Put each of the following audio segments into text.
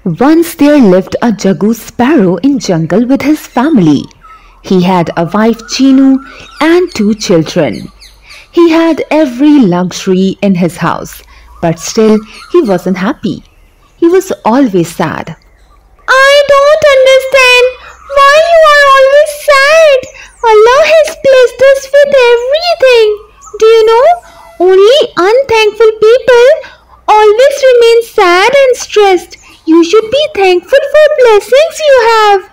Once there lived a Jagu sparrow in jungle with his family. He had a wife Chinu and two children. He had every luxury in his house, but still he wasn't happy. He was always sad. I don't understand why you are always sad. Allah has blessed us with everything. Do you know? Only unthankful people always remain sad and stressed. You should be thankful for blessings you have.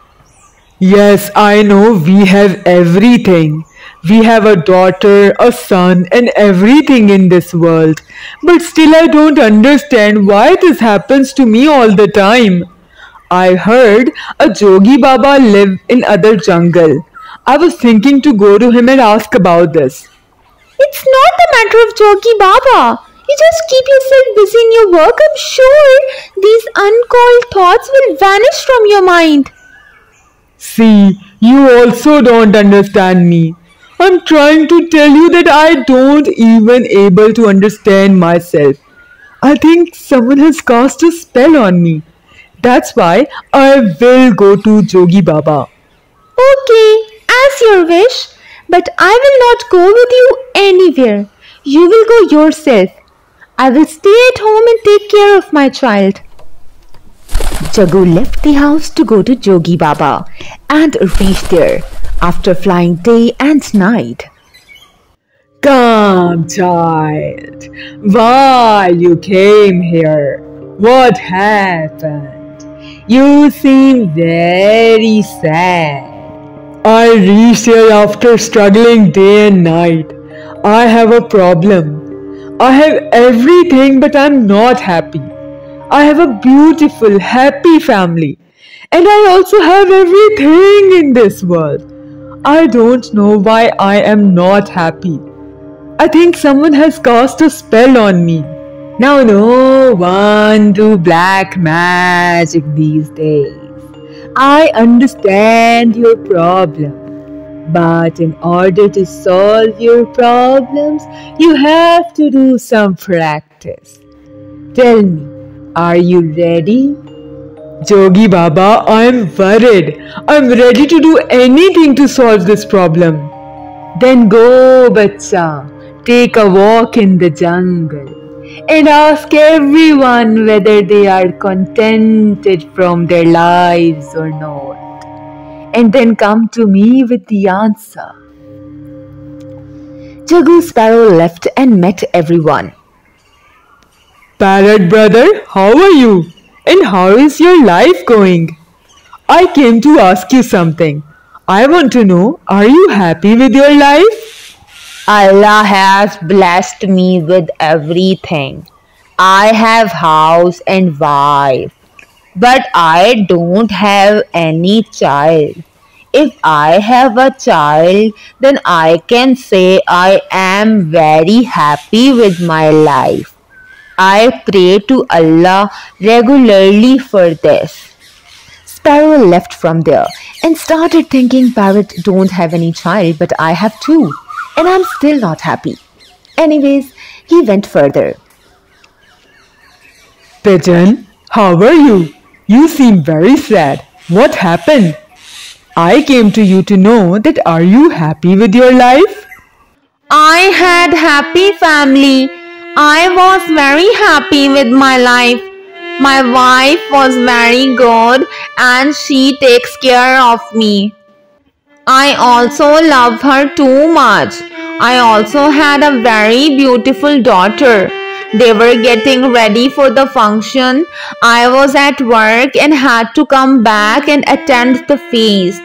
Yes, I know we have everything. We have a daughter, a son, and everything in this world. But still, I don't understand why this happens to me all the time. I heard a Jogi Baba live in other jungle. I was thinking to go to him and ask about this. It's not the matter of Jogi Baba. You just keep yourself busy in your work. I'm sure these uncalled thoughts will vanish from your mind. See, you also don't understand me. I'm trying to tell you that I don't even able to understand myself. I think someone has cast a spell on me. That's why I will go to Jogi Baba. Okay, as your wish, but I will not go with you anywhere. You will go yourself. I will stay at home and take care of my child. Jagu left the house to go to Jogi Baba and reached there after flying day and night. Come, child. Why you came here? What happened? You seem very sad. I reached here after struggling day and night. I have a problem. I have everything, but I'm not happy. I have a beautiful, happy family. And I also have everything in this world. I don't know why I am not happy. I think someone has cast a spell on me. Now no one do black magic these days. I understand your problem. But in order to solve your problems, you have to do some practice. Tell me, are you ready? Jogi Baba, I'm worried. I'm ready to do anything to solve this problem. Then go, bacha. Take a walk in the jungle and ask everyone whether they are contented from their lives or not. And then come to me with the answer. Jagu Sparrow left and met everyone. Parrot brother, how are you? And how is your life going? I came to ask you something. I want to know, are you happy with your life? Allah has blessed me with everything. I have house and wife, but I don't have any child. If I have a child, then I can say I am very happy with my life. I pray to Allah regularly for this. Sparrow left from there and started thinking, Parrot don't have any child, but I have two, and I'm still not happy. Anyways, he went further. Pigeon, how are you? You seem very sad. What happened? I came to you to know that are you happy with your life? I had happy family. I was very happy with my life. My wife was very good and she takes care of me. I also love her too much. I also had a very beautiful daughter. They were getting ready for the function. I was at work and had to come back and attend the feast.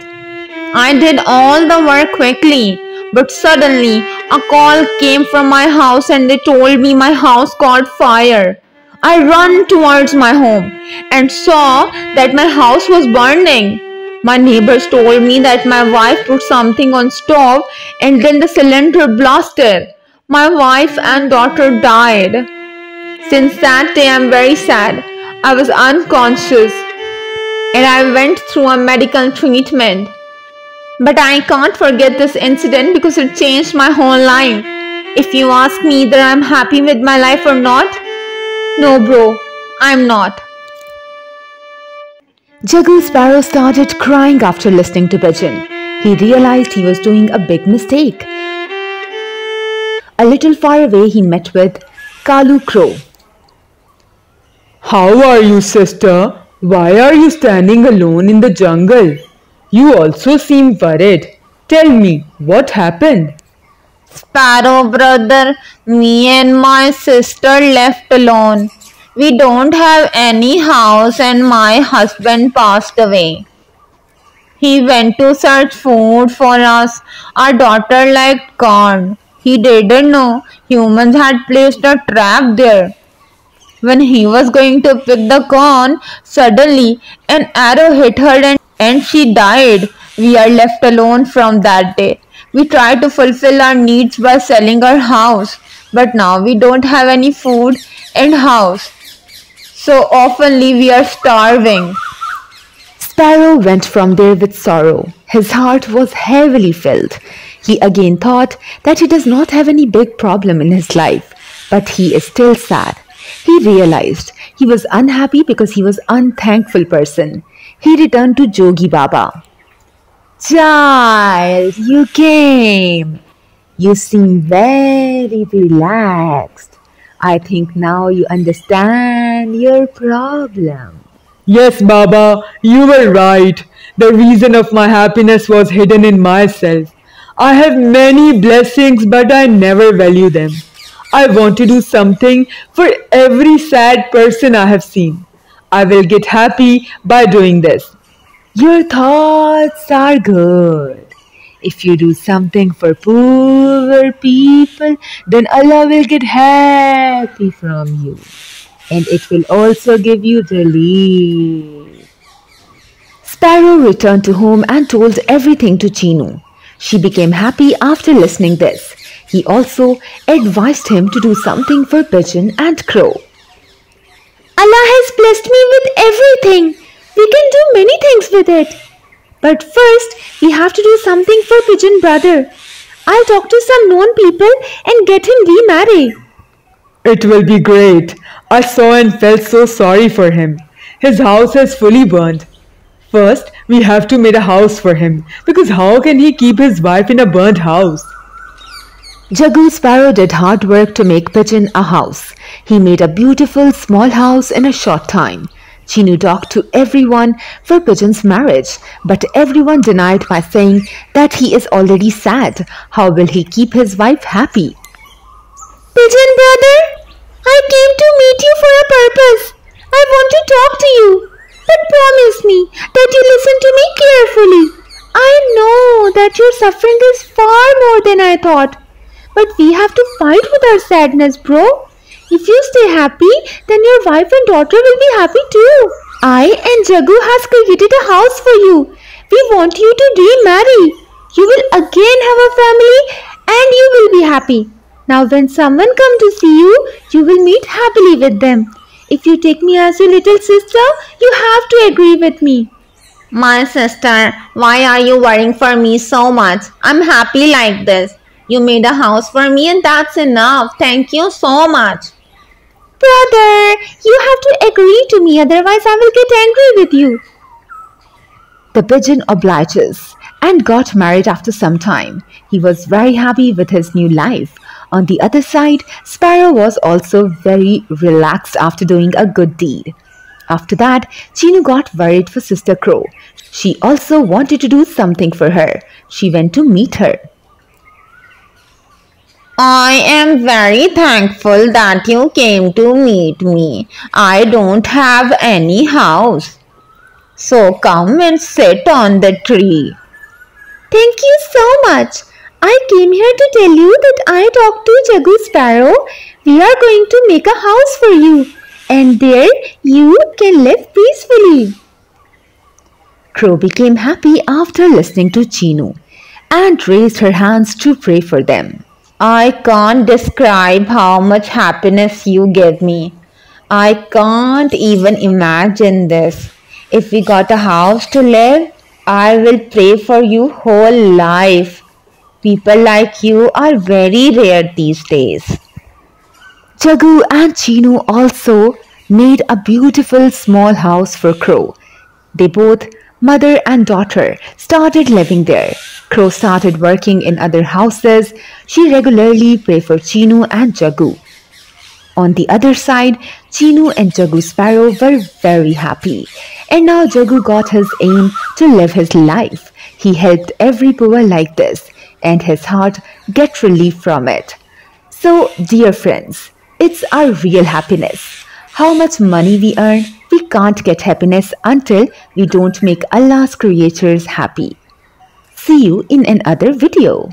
I did all the work quickly, but suddenly a call came from my house and they told me my house caught fire. I ran towards my home and saw that my house was burning. My neighbors told me that my wife put something on stove and then the cylinder blasted. My wife and daughter died. Since that day I am very sad. I was unconscious and I went through a medical treatment. But I can't forget this incident because it changed my whole life. If you ask me that I'm happy with my life or not, no bro, I'm not. Jagu Sparrow started crying after listening to Pigeon. He realized he was doing a big mistake. A little far away, he met with Kalu Crow. How are you, sister? Why are you standing alone in the jungle? You also seem worried. Tell me, what happened? Sparrow brother, me and my sister left alone. We don't have any house and my husband passed away. He went to search food for us. Our daughter liked corn. He didn't know humans had placed a trap there. When he was going to pick the corn, suddenly an arrow hit her and she died. We are left alone from that day. We tried to fulfill our needs by selling our house, but now we don't have any food and house. So oftenly we are starving. Sparrow went from there with sorrow. His heart was heavily filled. He again thought that he does not have any big problem in his life, but he is still sad. He realized he was unhappy because he was an unthankful person. He returned to Jogi Baba. Child, you came. You seem very relaxed. I think now you understand your problem. Yes, Baba, you were right. The reason of my happiness was hidden in myself. I have many blessings, but I never value them. I want to do something for every sad person I have seen. I will get happy by doing this. Your thoughts are good. If you do something for poor people, then Allah will get happy from you. And it will also give you relief. Sparrow returned to home and told everything to Chinu. She became happy after listening this. He also advised him to do something for Pigeon and Crow. Allah has blessed me with everything. We can do many things with it. But first, we have to do something for Pigeon brother. I'll talk to some known people and get him remarried. It will be great. I saw and felt so sorry for him. His house is fully burned. First, we have to make a house for him, because how can he keep his wife in a burnt house? Jagu Sparrow did hard work to make Pigeon a house. He made a beautiful small house in a short time. Chinu talked to everyone for Pigeon's marriage, but everyone denied by saying that he is already sad. How will he keep his wife happy? Pigeon brother, I came to meet you for a purpose. I want to talk to you, but promise me that you listen to me carefully. I know that your suffering is far more than I thought, but we have to fight with our sadness, bro. If you stay happy, then your wife and daughter will be happy too. I and Jagu has created a house for you. We want you to remarry. You will again have a family and you will be happy. Now when someone come to see you, you will meet happily with them. If you take me as your little sister, you have to agree with me. My sister, why are you worrying for me so much? I'm happy like this. You made a house for me and that's enough. Thank you so much. Brother, you have to agree to me, otherwise I will get angry with you. The pigeon obliges and got married after some time. He was very happy with his new life. On the other side, Sparrow was also very relaxed after doing a good deed. After that, Chinu got worried for Sister Crow. She also wanted to do something for her. She went to meet her. I am very thankful that you came to meet me. I don't have any house. So come and sit on the tree. Thank you so much. I came here to tell you that I talked to Jagu Sparrow. We are going to make a house for you. And there you can live peacefully. Crow became happy after listening to Chinu and raised her hands to pray for them. I can't describe how much happiness you give me. I can't even imagine this. If we got a house to live, I will pray for you whole life. People like you are very rare these days. Jagu and Chinu also made a beautiful small house for Crow. They both, mother and daughter, started living there. Crow started working in other houses. She regularly prayed for Chinu and Jagu. On the other side, Chinu and Jagu Sparrow were very happy. And now Jagu got his aim to live his life. He helped every poor like this, and his heart get relief from it. So, dear friends, it's our real happiness. How much money we earn, we can't get happiness until we don't make Allah's creatures happy. See you in another video.